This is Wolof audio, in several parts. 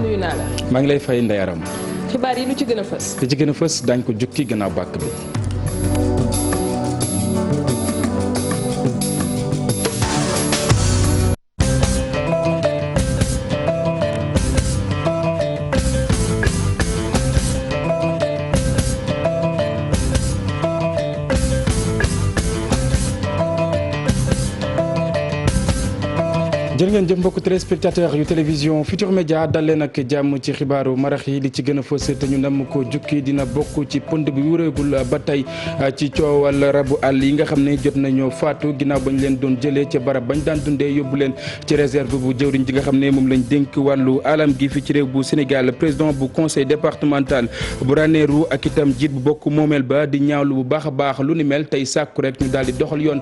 nuyu naa la. maa ngi lay fay Ndeye Arame. xibaar yi lu ci gën a fës. li ci gën a fës daañu ko jukki gannaaw bàkk bi. jërë ngeen jëf mbokku téléspectateur yu télévision Futur Média dal leen ak jàmm ci xibaaru marax yi li ci gën a fës te ñu nam ko jukki dina bokk ci pënd bi wuréegul ba tey ci coowal rabu àll yi nga xam ne jot nañoo faatu ginnaaw bañ leen doon jëlee ca barab bañ daan dundee yóbbu leen ci réserve bu jëwriñ ji nga xam ne moom lañ dénk wàllu alam gi fi ci réew bu Sénégal président bu conseil départemental bu Ranérou ak itam jiit bu bokk moomeel ba di ñaawlu bu baax a baax lu ni mel tey sàkku rek ñu daal di doxal yoon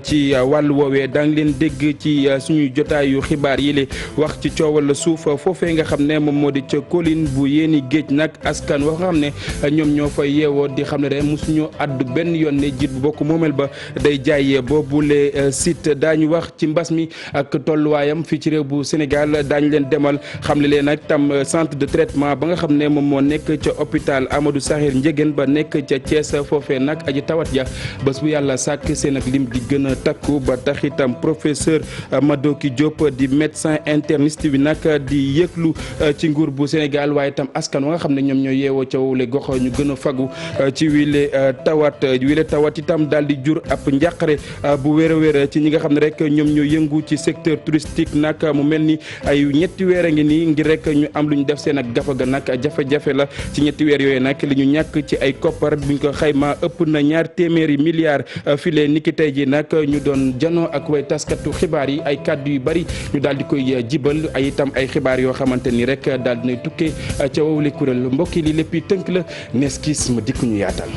ci wàllu woowee daa ngi leen dégg ci suñuy jotaay yu xibaar yi li wax ci coowal suuf foofee nga xam ne moom moo di ca colline bu yéeni géej nag askan wa nga xam ne ñoom ñoo fay yeewoo di xam ne rek mosuñu addu benn yoon ne jiit bu bokk moomeel ba day jaay boobule site daañu wax ci mbas mi ak tolluwaayam fii ci réew bu Sénégal daañu leen demal xam le leen nag tam centre de traitement ba nga xam ne moom moo nekk ca hôpital Amadou Sakhir Ndiéguène ba nekk ca Thiès foofee nag aji tawat ja bés bu yàlla sàkk seen ak lim di gën a takku ba tax itam professeur Madoki Diop di médecin interniste bi nag di yëglu ci nguur bu Sénégal waaye itam askan wa nga xam ne ñoom ñoo yeewoo ca wowule gox ñu gën a fagu ci wile tawat itam daal di jur ab njàqare bu wér a wér ci ñi nga xam ne rek ñoom ñoo yëngu ci secteur touristique nag mu mel ni ay ñetti weer a ngi nii ngir rek ñu am lu ñu def seen ak gafa ga nag jafe-jafe la ci ñetti weer yooyu nag li ñu ñàkk ci ay koppar buñ ko xayma ëpp na 2 téeméeri milliards file niki tey ji nag ñu doon janoo ak way taskatu xibaar yi ay kàddu yu bari ñu daal di koy jibal ay itam ay xibaar yoo xamante ni rek daal dinay tukkee ca wowle kuréel mbokk yi li lépp tënk la nees kiis ma dikk ñu yaatal.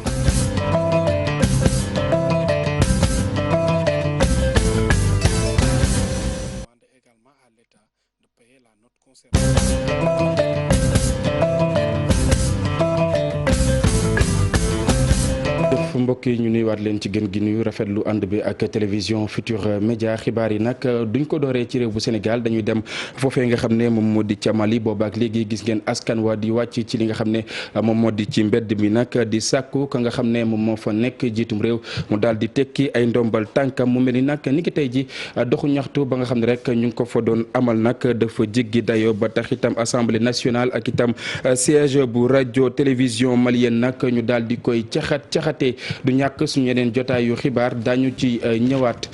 mbokk yi ñu nuyuwaat leen ci gën gi nuyu rafetlu ànd bi ak télévision Futur Média xibaar yi nag duñ ko dooree ci réew bu Sénégal dañuy dem foofee nga xam ne moom moo di ca Mali boobaak léegi gis ngeen askan waa di wàcc ci li nga xam ne moom moo di ci mbedd mi nag di sàkku ka nga xam ne moom moo fa nekk jiitum réew mu daal di tekki ay ndombal tànkam mu mel ni nag ni ki tey ji doxu ñaxtu ba nga xam ne rek ñu ngi ko fa doon amal nag dafa jéggi dayo ba tax itam assemblée nationale ak itam siège bu rajo télévision malienne nag ñu daal di koy caxatee du ñàkk suñu yeneen jotaay yu xibaar dañu ci ñëwaat.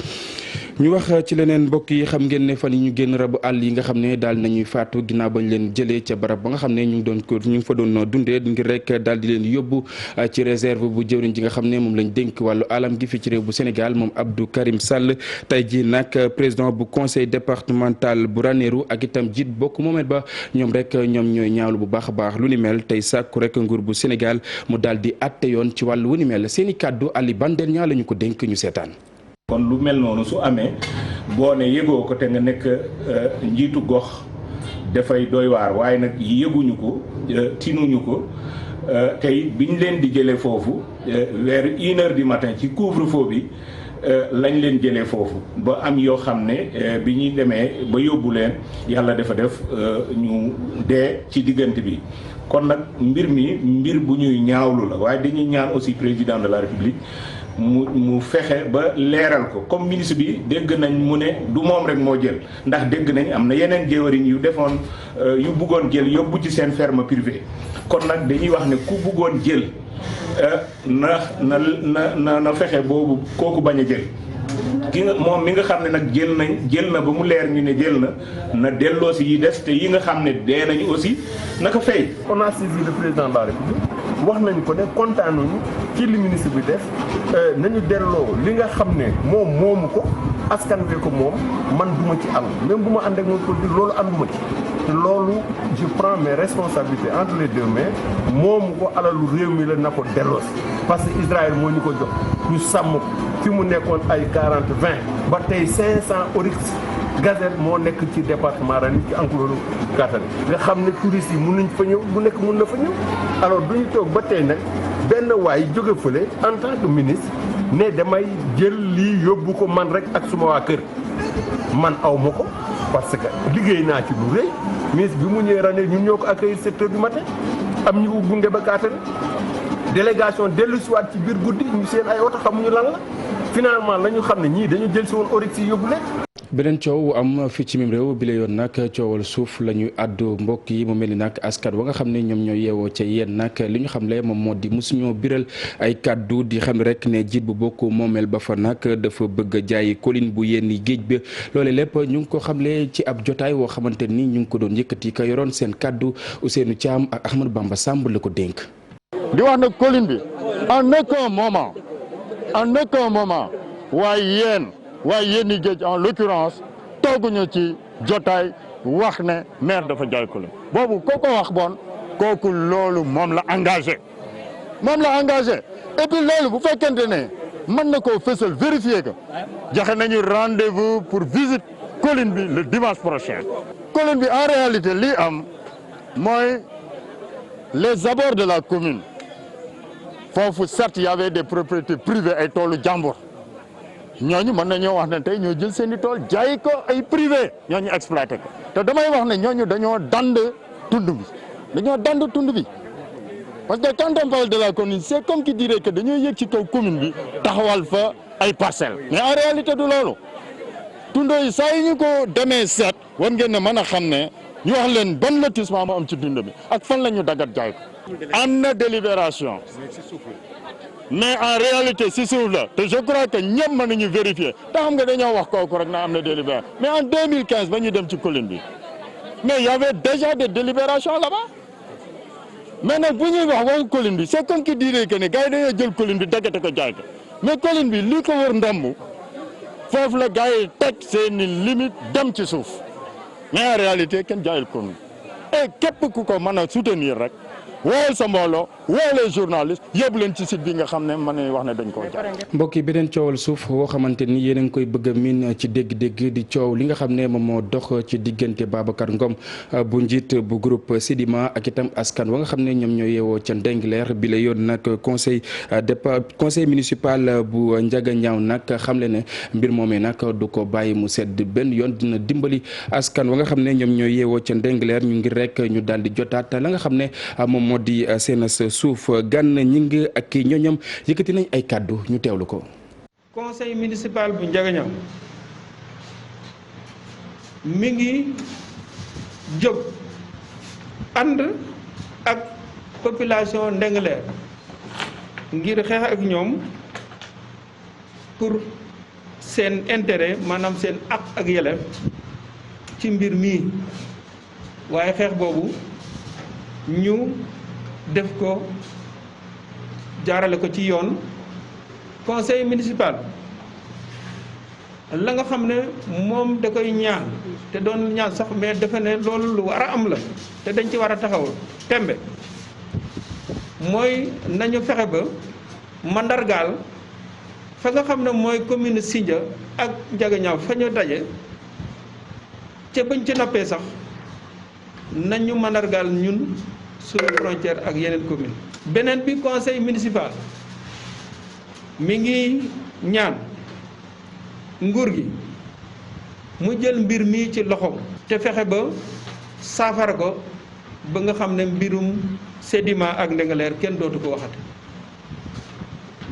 ñu wax ci leneen mbokk yi xam ngeen ne fan yi ñu génn rabu àll yi nga xam ne daal nañuy faatu ginnaaw bañ leen jëlee ca barab ba nga xam ne ñu ngi fa doon dundee ngir rek daal di leen yóbbu ci réserve bu jëwriñ ji nga xam ne moom lañ dénk wàllu alam gi fi ci réew bu Sénégal moom Abdou Karim Sall tey ji nag président bu conseil départemental bu Ranérou ak itam jiit bokk moomeel ba ñoom rek ñoom ñooy ñaawlu bu baax a baax lu ni mel tey sàkku rek nguur bu Sénégal mu daal di àtte yoon ci wàllu wu ni mel seen i kàddu Ali Bandel ñaa la ñu ko dénk ñu seetaan. kon lu mel noonu su amee boo ne yëgoo ko te nga nekk njiitu gox dafay doy waar waaye nag yëguñu ko tinuñu ko tey biñ leen di jëlee foofu vers 1h du matin ci couvre-feu bi lañ leen jëlee foofu ba am yoo xam ne bi ñuy demee ba yóbbu leen yàlla dafa def ñu dee ci diggante bi kon nag mbir bu ñuy ñaawlu la waaye dañuy ñaan aussi président de la République mu fexe ba leeral ko comme ministre bi dégg nañ mu ne du moom rek moo jël ndax dégg nañ am na yeneen jëwriñ yu defoon yu bëggoon jël yóbbu ci seen ferme privée kon nag dañuy wax ne ku bëggoon jël na fexe boobu kooku bañ a jël ki nga moom mi nga xam ne nag jël na ba mu leer ñu ne jël na delloo si yi des te yi nga xam ne dee nañu aussi naka fay. On a saisi le président de la République wax nañu ko ne kontaan nañu ci li ministre bi def nañu delloo li nga xam ne moom moomu ko askan wi ko moom man duma ci am même bu ma ànd ak moom politique loolu ànduma ci te loolu je prends mes responsabilités entre les deux mains moomu ko alalu réew mi la na ko delloo si parce que Israël moo ñu ko jox ñu sàmm fi mu nekkoon ay 40-20 ba tey 500 oryx gazelle moo nekk ci département Ranérou ci enclos Katane nga xam ne touristes yi mënuñ fa ñëw bu nekk mën na fa ñëw alors duñu toog ba tey nag benn waay jóge fële en tant que ministre ne damay jël lii yóbbu ko man rek ak suma waa kër man aw ma ko parce que liggéey naa ci lu rëy ministre bi mu ñëwee rane ñun ñoo ko accueillir 7 heures du matin am ñu ko gunge ba kaatane délégation dellu siwaat ci biir guddi ñu seen ay oto xamuñu lan la finalement la ñu xam ne ñii dañu jël si woon Oryx yi yóbbu leen. beneen coow am fii ci mim réew bi la yoon nag coowal suuf la ñuy àddu mbokk yi mu mel ni nag askan wa nga xam ne ñoom ñoo yeewoo ca yéen nag li ñu xam le moom moo di mosuñoo biral ay kàddu di xam rek ne jiit bu bokk moomeel ba fa nag dafa bëgg a jaay colline bu yenn géej bi loole lépp ñu ngi ko xamle ci ab jotaay woo xamante ni ñu ngi ko doon yëkkati ka yoroon seen kàddu Ousseynou Thiam ak Ahmadou Bamba Samb la ko dénk. di wax nag colline bi en aucun moment waaye yéen i géej en l'occurrence tooguñu ci jotaay wax ne maire dafa jaay ko la boobu ko wax bon kooku loolu moom la engagé et puis loolu bu fekkente ne mën na koo fësal vérifier que joxe nañu rendez-vous pour visite colline bi le dimanche prochain. colline bi en réalité lii am mooy les abords de la commune foofu certes y avait des propriétés privées ay toolu jàmbur ñooñu mën nañoo wax ne tey ñoo jël seen i tool jaay ko ay privé ñooñu exploité ko te damay wax ne ñooñu dañoo dand tund bi parce que quand on parle de la commune c'est comme qui dirait que dañoo yëg ci kaw commune bi taxawal fa ay parcelles mais en réalité du loolu tundo yi saa yi ñu ko demee seet war ngeen ne mën a xam ne ñu wax leen ban lotissement moo am ci dund bi ak fan la ñu dagat jaay ko am na délibération mais en réalité si suuf la te je crois que ñëpp mën nañu vérifier te xam nga dañoo wax kooku rek na am na délibération mais en 2015 ba ñu dem ci colline bi mais il y avait déjà des délibérations là-bas mais nag bu ñuy wax colline bi c'est comme qui dirait que ne gars yi dañoo jël colline bi daggate ko jaay ko mais colline bi li ko wër ndomb foofu la gars yi teg seeni limite dem ci suuf mais en réalité kenn jaayul commune et képp ku ko mën a soutenir rek woowal sa mbooloo woowal les journalistes yóbbu leen ci site bi nga xam ne mën nañu wax ne dañ koo jaay. mbokk yi beneen coowal suuf woo xamante ni yéen a ngi koy bëgg a miin ci dégg-dégg di coow li nga xam ne moom moo dox ci diggante Babacar Ngom bu njiit bu groupe Sedima ak itam askan wa nga xam ne ñoom ñoo yeewoo ca Ndingler bi la yoon nag conseil municipal bu Ndiaganiao nag xamle ne mbir moomee nag du ko bàyyi mu sedd benn yoon dina dimbali askan wa nga xam ne ñoom ñoo yeewoo ca Ndingler ñu ngir rek ñu daal di jotaat la nga xam ne moom moo di seen suuf gan ñi ngi ak ñoñam yëkkati nañ ay kàddu ñu teewlu ko. conseil municipal bu Ndiaganiao mi ngi jóg ànd ak population Ndingler ngir xeex ak ñoom pour seen intérêt maanaam seen àq ak yelleef ci mbir mii waaye xeex boobu ñu def ko jaarale ko ci yoon. conseil municipal la nga xam ne moom da koy ñaan te doon ñaan sax mais dafa ne loolu lu war a am la te dañ ci war a taxaw tembe mooy nañu fexe ba mandargaal fa nga xam ne mooy commune Sindia ak Ndiaganiao fa ñu daje ca bañ ci noppee sax nañu mandargaal ñun suñu frontière ak yeneen commune beneen bi conseil municipal mi ngi ñaan nguur gi mu jël mbir mi ci loxoom te fexe ba saafara ko ba nga xam ne mbirum Sedima ak Ndingler kenn dootu ko waxate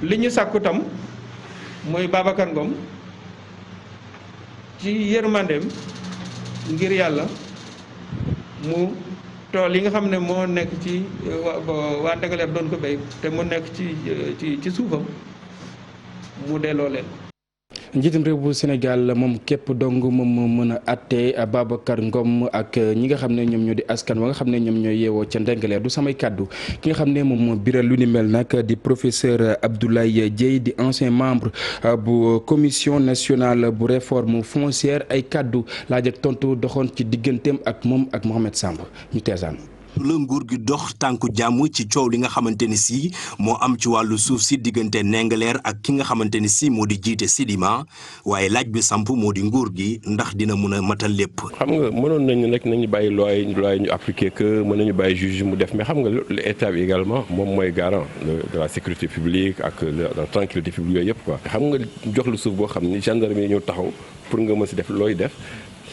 li ñu sàkku tam mooy Babacar Ngom ci yërmandeem ngir yàlla mu tool yi nga xam ne moo nekk ci waa Ndingler doon ko béy te mu nekk ci suufam mu delloo leen. njiitum réew bu Sénégal moom képp dong moom mën a àtte Babacar Ngom ak ñi nga xam ne ñoom ñoo di askan wa nga xam ne ñoom ñoo yeewoo ca Ndingler du samay kàddu ki nga xam ne moom moo biral lu ni mel nag di professeur Abdoulaye Dieye di ancien membre bu commission nationale bu réforme foncière ay kàddu laaj ak tontu doxoon ci digganteem ak moom ak Mohamed Samb ñu teesaan. la nguur gi dox tànku jàmm ci coow li nga xamante ni si moo am ci wàllu suuf si diggante Ndingler ak ki nga xamante ni si moo di jiite Sedima waaye laaj bi samp moo di nguur gi ndax dina mun a matal lépp. xam nga mënoon nañu rek nañu bàyyi loi ñu appliquer que mën nañu bàyyi juge mu def mais xam nga l'État bi également moom mooy garant de la sécurité publique ak de la tranquillité publique yooyu yëpp quoi. xam nga jox lu suuf boo xam ni gendarmerie ñëw taxaw pour nga mën si def looy def.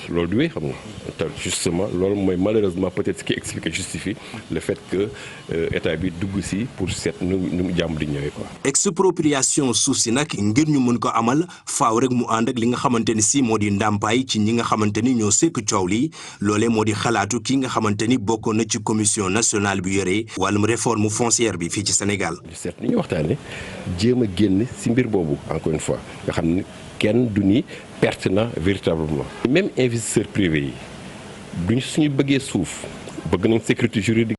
loolu du wéy xam nga te justement loolu mooy malheureusement peut-être ce qui explique et justifie le fait que état bi dugg si pour seet nu mu jàmm di ñëwee quoi. expropriation suuf si nag ngir ñu mën ko amal faaw rek mu ànd ak li nga xamante ni si moo di ndàmpaay ci ñi nga xamante ni ñoo sekk coow li loolee moo di xalaatu ki nga xamante ni bokkoon na ci commission nationale bi yore wàllum réforme foncière bi fii ci Sénégal. seet ni ñu waxtaanee jéem a génn si mbir boobu encore une fois nga xam ne kenn du ni perte na véritablement. même investisseurs privés yi duñ suñu bëggee suuf bëgg nañ sécurité juridique.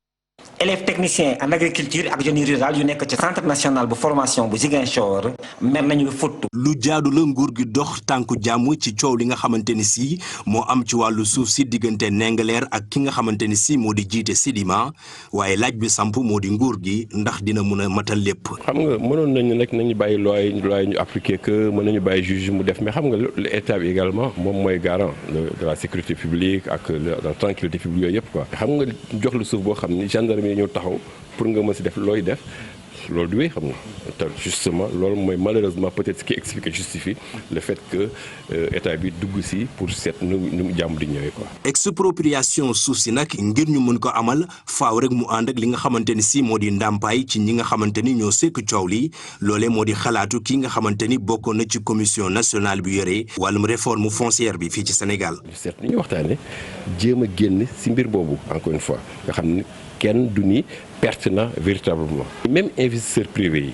élèves techniciens en agriculture ak génie rural yu nekk ci centre national bu formation bu Ziguinchor mer nañu futt. lu jaadu la nguur gi dox tànku jàmm ci coow li nga xamante ni si moo am ci wàllu suuf si diggante Ndingler ak ki nga xamante ni si moo di jiite Sedima waaye laaj bi samp moo di nguur gi ndax dina mun a matal lépp. xam nga mënoon nañu nag nañu bàyyi loi ñu appliqué que mën nañu bàyyi juge mu def mais xam nga l'état bi également moom mooy garant de la sécurité publique ak de la tranquillité publique yooyu yëpp quoi. xam nga jox lu suuf boo xam ni gendarme ñëw taxaw pour nga mën si def looy def loolu du wéy xam nga te justement loolu mooy malheureusement peut-être ce qui explique et justifie le fait que état bi dugg si pour seet nu mu jàmm di ñëwee quoi. expropriation suuf si nag ngir ñu mën ko amal faaw rek mu ànd ak li nga xamante ni si moo di ndàmpaay ci ñi nga xamante ni ñoo sekk coow li loolee moo di xalaatu ki nga xamante ni bokkoon na ci commission nationale bi yore wàllum réforme foncière bi fii ci Sénégal. seet ni ñu waxtaanee jéem a génn si mbir boobu encore une fois nga xam ne kenn du ni perte na véritablement. même investisseurs privés yi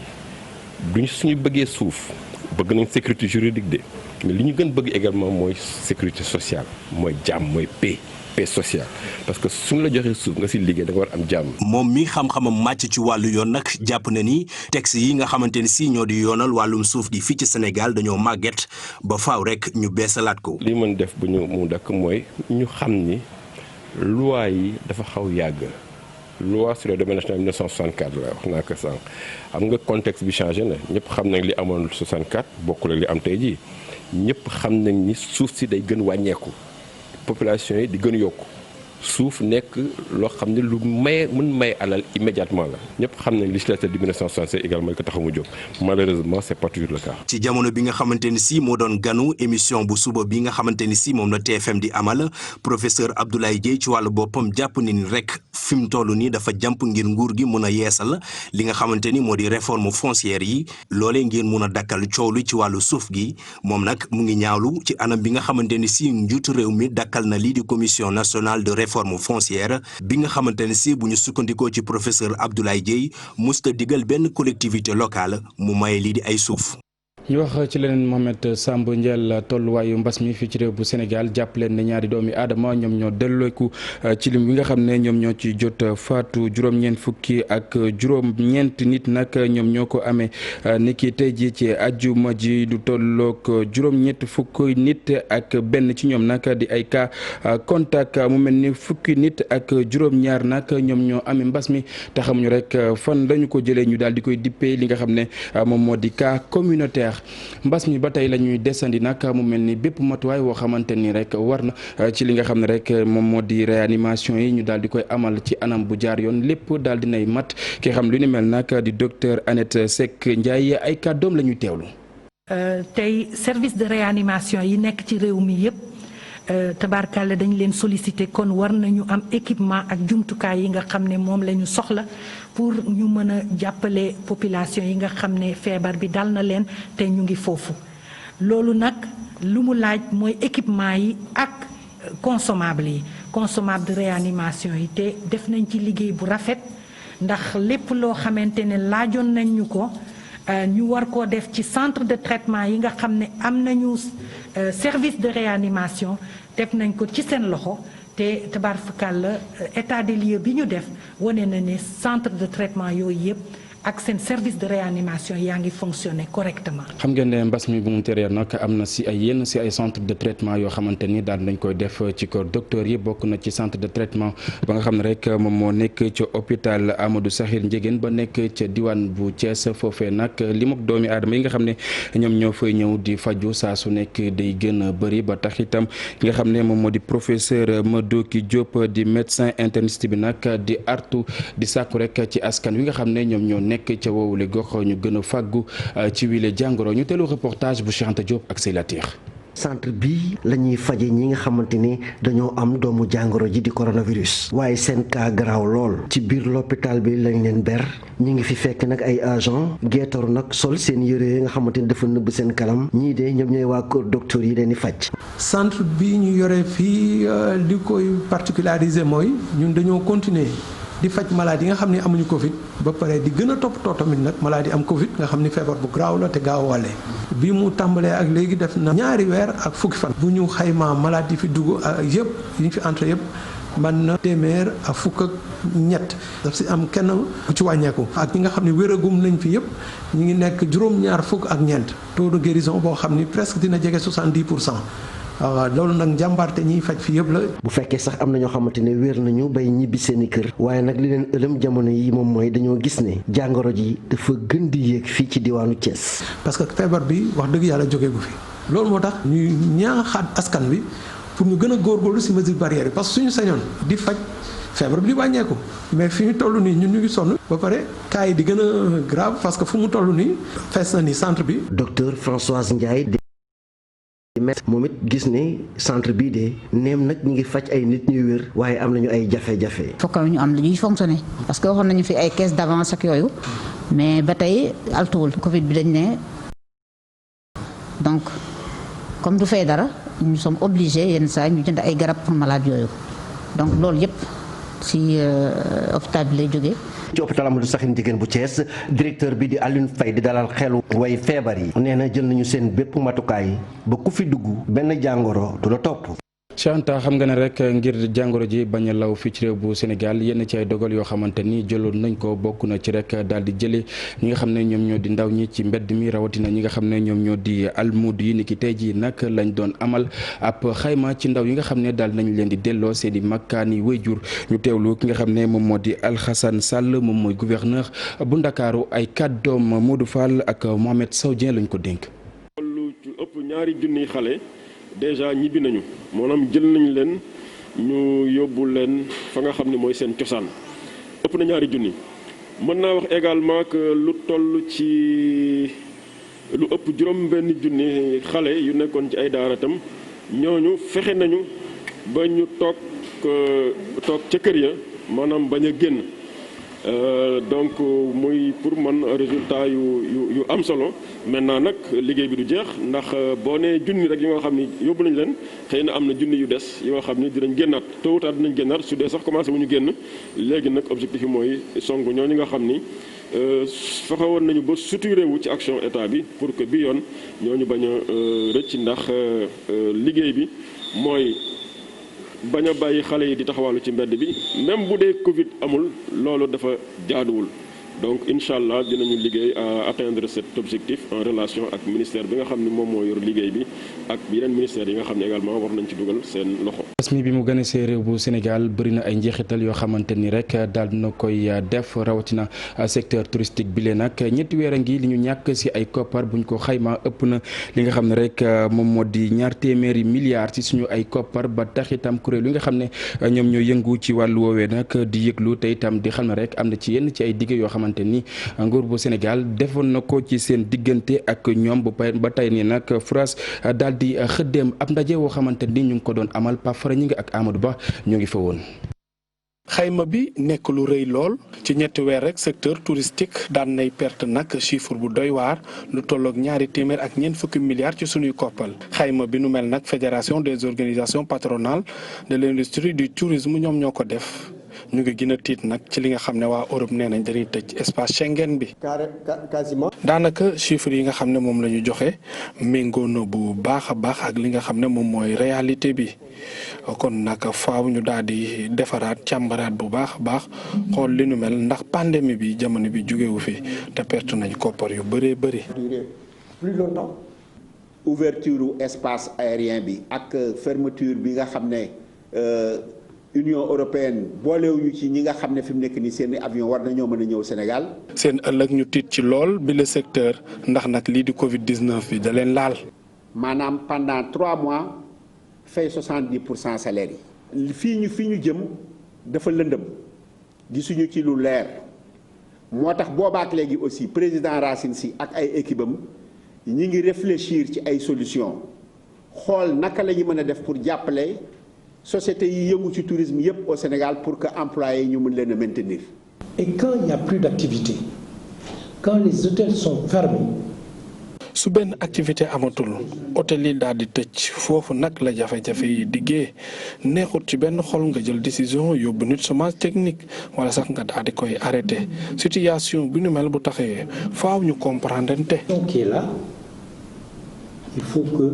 duñ suñu bëggee suuf bëgg nañ sécurité juridique de mais li ñu gën bëgg également mooy sécurité sociale mooy jàmm mooy paix sociale parce que suñu la joxee suuf nga si liggéey da nga war am jàmm. moom mi xam-xamam màcc ci wàllu yoon nag jàpp na ni texte yi nga xamante ni si ñoo di yoonal wàllum suuf gi fii ci Sénégal dañoo màgget ba faaw rek ñu beesalaat ko. li mën def bu ñu mu dakk mooy ñu xam ni loi yi dafa xaw yàgg. loi sur le domaine national 1964 la wax naa ko sànq xam nga contexte bi changé na ñëpp xam nañ li amoon 64 bokkul ak li am tey jii ñëpp xam nañ ni suuf si day gën wàññeeku population yi di gën yokku suuf nekk loo xam ne lu may alal immédiatement la ñëpp xam nañ législateur de 1967 également ko taxaw mu jóg malheureusement c'est pas toujours le cas. ci jamono bi nga xamante ni si moo doon ganu émission bu suba bi nga xamante ni si moom la TFM di amal professeur Abdoulaye Dieye ci wàllu boppam jàpp ni rek fi mu toll nii dafa jàmp ngir nguur gi mun a yeesal li nga xamante ni moo di réforme foncière yi loolee ngir mun a dakkal coow li ci wàllu suuf gi moom nag mu ngi ñaawlu ci anam bi nga xamante ni si njiitu réew mi dakkal na lii di commission nationale de réforme foncière bi nga xamante ne si bu ñu sukkandikoo ci professeur Abdoulaye Dieye musta digal benn collectivité locale mu maye lii di ay suuf. ñu wax ci leneen Mohamed Samb Ndiel tolluwaayu mbas mi fii ci réew bu Sénégal jàpp leen ne ñaari doomi aadama ñoom ñoo dellooku ci lim bi nga xam ne ñoom ñoo ci jot faatu juróom-ñeent fukki ak juróom-ñeent nit nag ñoom ñoo ko amee niki tey ji ci ajjuma ji du tollook juróom-ñett fukki nit ak benn ci ñoom nag di ay cas contact mu mel ni fukki nit ak juróom-ñaar nag ñoom ñoo amee mbas mi te xamuñu rek fan lañu ko jëlee ñu daal di koy dippee li nga xam ne moom moo di cas communautaire. mbas mi ba tey la ñuy desandi nag mu mel ni bépp matuwaay woo xamante ni rek war na ci li nga xam ne rek moom moo di réanimation yi ñu daal di koy amal ci anam bu jaar yoon lépp daal di nay mat ki xam lu ni mel nag di docteur Annette Seck Ndiaye ay kàddoom la ñuy teewlu. tey service de réanimation yi nekk ci réew mi yëpp tabarkàlla dañ leen solliciter kon war nañu am équipement ak jumtukaay yi nga xam ne moom la ñu soxla pour ñu mën a jàppale population yi nga xam ne feebar bi dal na leen te ñu ngi foofu loolu nag lu mu laaj mooy équipement yi ak consommable de réanimation yi te def nañ ci liggéey bu rafet ndax lépp loo xamante ne laajoon nañ ñu ko ñu war koo def ci centre de traitement yi nga xam ne am nañu service de réanimation def nañ ko ci seen loxo te tabarfakal état des lieux bi ñu def wane na ne centre de traitement yooyu yëpp ak seen service de réanimation yaa ngi fonctionner correctement. xam ngeen ne mbas mi bu mu teree nag am na si ay yenn si ay centre de traitement yoo xamante ni daal nañ koy def ci kër docteur yi bokk na ci centre de traitement ba nga xam ne rek moom moo nekk ca hôpital Amadou Sakhir Ndiéguène ba nekk ca diwaan bu Thiès foofee nag li mu doomi aadama yi nga xam ne ñoom ñoo fay ñëw di faju saa su nekk day gën a bëri ba tax itam ki nga xam ne moom moo di professeur Madoki Diop di médecin interniste bi nag di artu di sàkku rek ci askan wi nga xam ne ñoom ñoo nekk ca woowule gox ñu gën a fàggu ci wile jàngoro ñu teelu reportage bu Cheikh Anta Diop ak say latir centre bii la ñuy faje ñi nga xamante ni dañoo am doomu jàngoro ji di coronavirus waaye seen cas garaaw lool ci biir l'hôpital bi lañ leen ber ñu ngi fi fekk nag ay agent geetaru nag sol seen yére yi nga xamante ni dafa nëbb seen kanam ñii de ñoom ñooy waa kër docteur yi leen di faj. centre bi ñu yore fii li koy particularisé mooy ñun dañoo continuer di faj malade yi nga xam ne amuñu Covid ba pare di gën a toppatoo tamit nag malade yi am Covid nga xam ni feebar bu graaw la te gaaw a wàlle bi mu tàmbalee ak léegi def na ñaari weer ak fukki fan bu ñu xaymaa malade yi fi dugg yëpp yi ñu fi entré yëpp man na téeméer ak fukk ak ñett daf si am kenn ku ci wàññeeku ak ñi nga xam ne wéragum nañ fi yëpp ñu ngi nekk juróom-ñaar fukk ak ñeent taux de guérison boo xam ni presque dina jege 70%. waaw loolu nag njàmbaarte ñiy faj fi yëpp la. bu fekkee sax am na ñoo xamante ne wér nañu bay ñibbi seeni kër waaye nag li leen ëlëm jamono yi moom mooy dañoo gis ne jàngoro ji dafa gën di yéeg fii ci diwaanu Thiès. parce que feebar bi wax dëgg yàlla jógee gu fi loolu moo tax ñuy ñaaxaat askan bi pour ñu gën a góorgóorlu si mesure barrière yi parce que suñu sañoon di faj feebar bi di wàññeeku mais fi ñu toll nii ñun ñu ngi sonn ba pare cas yi di gën a grave parce que fu mu toll nii fees na ni centre bi. docteur Françoise Ndiaye. moom it gis ne centre bii de neem nag ñu ngi faj ay nit ñuy wér waaye am nañu ay jafe-jafe. fokk ñu am lu ñuy fonctionner parce que waxoon nañu fi ay caisse d'avance ak yooyu mais ba tey altuwul Covid bi dañ ne donc comme du fay dara nous sommes obligés yenn saa ñu jënd ay garab pour malade yooyu donc loolu yëpp ci hôpital bi lay jógee. ci hôpital Amadou Sakhir Ndiéguène bu Thiès directeur bi di Alioune Faye di dalal xelu way feebar yi nee na jël nañu seen bépp matukaay ba ku fi dugg benn jàngoro du la topp. Chanta xam nga ne rek ngir jàngoro ji bañ a law fii ci réew bu Sénégal yenn ci ay dogal yoo xamante ni jëloon nañ ko bokk na ci rek daal di jëlee ñi nga xam ne ñoom ñoo di ndaw ñi ci mbedd mi rawatina ñi nga xam ne ñoom ñoo di almuud yi ni ki tey jii nag lañ doon amal ab xayma ci ndaw yi nga xam ne daal nañ leen di delloo seen i makkaani wayjur ñu teewlu ki nga xam ne moom moo di Alhassane Sall moom mooy gouverneur bu Ndakaaru ay kàddoom Modou Fall ak Mohamed Sow Dieng lañ ko dénk. lu ëpp ñaari junniy xale déjà ñibbi nañu maanaam jël nañ leen ñu yóbbu leen fa nga xam ne mooy seen cosaan ëpp na ñaari junni mën naa wax également que lu toll ci lu ëpp juróom benn junni xale yu nekkoon ci ay daara tam ñooñu fexe nañu ba ñu toog ca kër ya maanaam bañ a génn donc muy pour man résultat yu am solo maintenant nag liggéey bi du jeex ndax boo nee junni rek yi nga xam ni yóbbu nañ leen xëy na am na junni yu des yoo xam ni dinañ génnaat tôt ou tard dinañ génnaat su dee sax commencé wu ñu génn léegi nag objectif yi mooy song ñooñu nga xam ni fexe woon nañu ba suturé wu ci action état bi pour que bi yoon ñooñu bañ a rëcc ndax liggéey bi mooy bañ a bàyyi xale yi di taxawaalu ci mbedd bi même bu dee Covid amul loolu dafa jaaduwul donc incha allah dinañu liggéey à atteindre cet objectif en relation ak ministère bi nga xam ne moom moo yor liggéey bi ak yeneen ministères yi nga xam ne également war nañ ci dugal seen loxo. mbas mi bi mu gën a see réew bu Sénégal bëri na ay njeexital yoo xamante ni rek daal na koy def rawatina secteur touristique bi lee nag ñetti weer a ngi li ñu ñàkk si ay koppar buñ ko xayma ëpp na li nga xam ne rek moom moo di 200 milliards ci suñu ay koppar ba tax itam kuréel yi nga xam ne ñoom ñoo yëngu ci wàllu woowee nag di yëglu te itam di xam ne rek am na ci yenn ci ay digg yoo xamante ni nguur bu Sénégal defoon na ko ci seen diggante ak ñoom ba tey nii nag France daal di xëddeem ab ndaje woo xamante ni ñu ngi ko doon amal Pafara ñi ngi ak Amadou Ba ñoo ngi fa woon. xayma bi nekk lu rëy lool ci ñetti weer rek secteur touristique daan nay perte nag chiffre bu doy waar lu tolloog 240 milliards ci sunuy koppal xayma bi nu mel nag fédération des organisations patronales de l'industrie du tourisme ñoom ñoo ko def ñu ngi gën a tiit nag ci li nga xam ne waa Europe nee nañ dañuy tëj espace Schengen bi. quasiment. daanaka chiffres yi nga xam ne moom la ñu joxe méngoo na bu baax a baax ak li nga xam ne moom mooy réalité bi kon nag faaw ñu daal di defaraat càmbaraat bu baax a baax xool li nu mel ndax pandémie bi jamono bi jugewu fi te perte nañ koppar yu bëree bëri. plus longtemps. ouverture espace aérien bi ak fermeture bi nga xam ne. Union européenne boolewuñu ci ñi nga xam ne fi mu nekk nii seen avion war nañoo mën a ñëw Sénégal. seen ëllëg ñu tiit ci lool bi le secteur ndax nag lii di Covid 19 bi da leen laal. maanaam pendant 3 mois fay 70% salaire yi. fii ñu jëm dafa lëndëm gisuñu ci lu leer moo tax boobaak léegi aussi président Racine Sy ak ay équipe am ñi ngi réfléchir ci ay solutions xool naka la ñu mën a def pour jàppale sociétés yi yëngu ci tourisme yépp au Sénégal pour que employés yi ñu mën leen a maintenir. Et quand il n'y a plus d'activité, quand les hôtels sont fermés. su benn activité amatul hôtel yi daal di tëj foofu nag la jafe-jafe yi diggee neexut ci benn xol nga jël décision yóbbu nit chômage technique wala sax nga daal di koy arrêté situation bi nu mel bu taxee faaw ñu comprendre te. qui est là, il faut que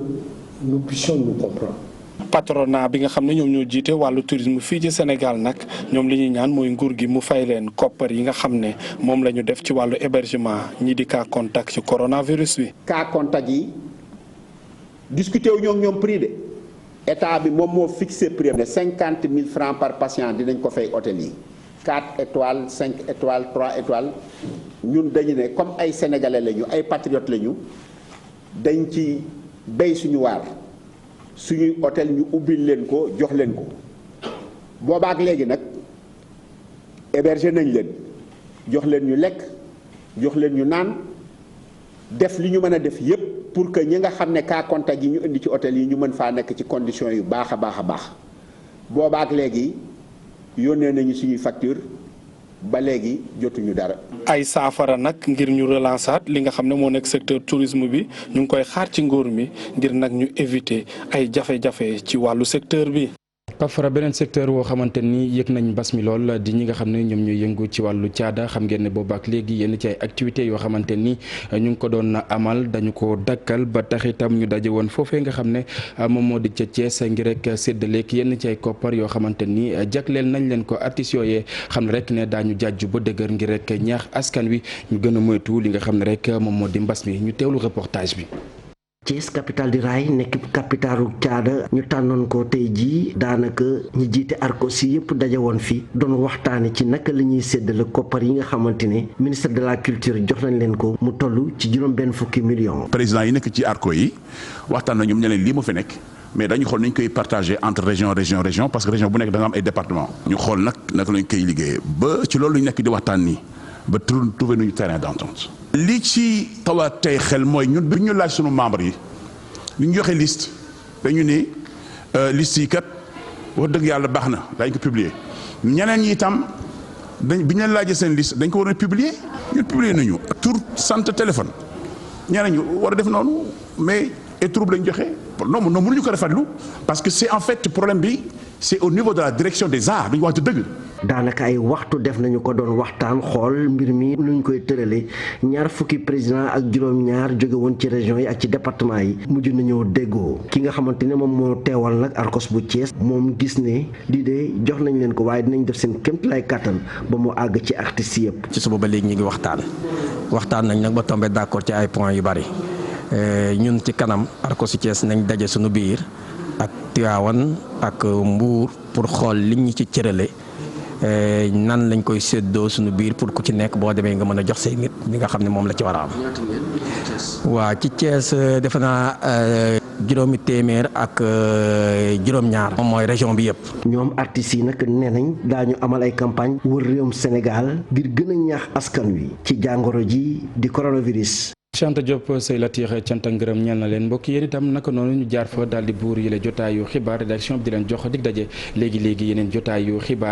nous puissions nous comprendre. patronat bi nga xam ne ñoom ñoo jiite wàllu tourisme fii ci Sénégal nag ñoom li ñuy ñaan mooy nguur gi mu fay leen koppar yi nga xam ne moom la ñu def ci wàllu hébergement ñi di cas contact ci coronavirus bi. cas contact yi discuté wu ñoom prix de état bi moom moo fixé prix ne 50 000 francs par patient dinañ ko fay hôtel yi 4 étoiles 5 étoiles 3 étoiles ñun dañu ne comme ay sénégalais lañu ay patriotes lañu dañ ci béy suñu waar. suñuy hôtel ñu ubbil leen ko jox leen ko boobaak léegi nag héberger nañ leen jox leen ñu lekk jox leen ñu naan def li ñu mën a def yépp pour que ñi nga xam ne cas contact yi ñu indi ci hôtel yi ñu mën faa nekk ci conditions yu baax a baax boobaak léegi yónnee nañu suñuy facture ba léegi jotuñu dara. ay saafara nag ngir ñu relancer li nga xam ne moo nekk secteur tourisme bi ñu ngi koy xaar ci nguur mi ngir nag ñu éviter ay jafe-jafe ci wàllu secteur bi. Pafara beneen secteur woo xamante ni yëg nañ mbas mi lool di ñi nga xam ne ñoom ñooy yëngu ci wàllu caada xam ngeen ne boobaak léegi yenn ci ay activités yoo xamante ni ñu ngi ko doon amal dañu ko dakkal ba tax itam ñu daje woon foofee nga xam ne moom moo di ca Thiès ngir rek séddaleek yenn ci ay koppar yoo xamante ni jagleel nañ leen ko artistes yooyee xam ne rek ne daañu jàjju ba dëgër ngir rek ñaax askan wi ñu gën a moytu li nga xam ne rek moom moo di mbas mi ñu teewlu reportage bi. Thiès capitale di raay nekk capitalu caada ñu tànnoon ko tey jii daanaka ñi jiite ARCOS yi yëpp daje woon fi doon waxtaane ci naka la ñuy séddale koppar yi nga xamante ne ministre de la culture jox nañ leen ko mu toll ci juróom-benn fukki millions. président yi nekk ci ARCOS yi waxtaan na ñoom ne leen lii mu fi nekk mais dañu xool nañ koy partager entre région parce que région bu nekk da nga am ay département ñu xool naka lañ koy liggéeyee ba ci loolu ñu nekk di waxtaan nii ba trouver nañu terrain d'entente. li ci taw a tey xel mooy ñun bi ñu laaj sunu membres yi li ñu joxe liste dañu ne liste yi kat wax dëgg yàlla baax na dañ ko publier ñeneen ñi itam bi ñu leen laajee seen liste dañ ko war a publier ñun publier nañu tur sant téléphone ñeneen ñu war a def noonu mais et trouble lañ joxe non mënuñu ko rafetlu parce que c'est en fait problème bi c'est au niveau de la direction des arts dañu wax dëgg. daanaka ay waxtu def nañu ko doon waxtaan xool mbir mi nuñ koy tëralee ñaar fukki président ak juróom-ñaar jóge woon ci région yi ak ci département yi mujj nañoo déggoo ki nga xamante ne moom moo teewal nag ARCOS bu Thiès moom gis ne lii de jox nañ leen ko waaye dinañ def seen kéemtalaay kàttan ba mu àgg ci artistes yëpp. ci suba ba léegi ñu ngi waxtaan nañ nag ba tombé d'accord ci ay points yu bari ñun ci kanam ARCOS Thiès nañ daje suñu biir ak Tivaouane ak Mbour pour xool liñ ñu ci cërale. nan lañ koy séddoo suñu biir pour ku ci nekk boo demee nga mën a jox say nit li nga xam ne moom la ci war a am. waaw ci Thiès defe naa juróomi téeméer ak juróom-ñaar. moom mooy région bi yëpp. ñoom artistes yi nag nee nañ daañu amal ay campagne wër réewum Sénégal ngir gën a ñaax askan wi ci jàngoro ji di coronavirus. Chanta Diop say latiir cant ak ngërëm ñeel na leen mbokk yéen itam naka noonu ñu jaar fa daal di buur yële jotaayu xibaar rédaction bi di leen jox dig daje léegi yeneen jotaayu xibaar.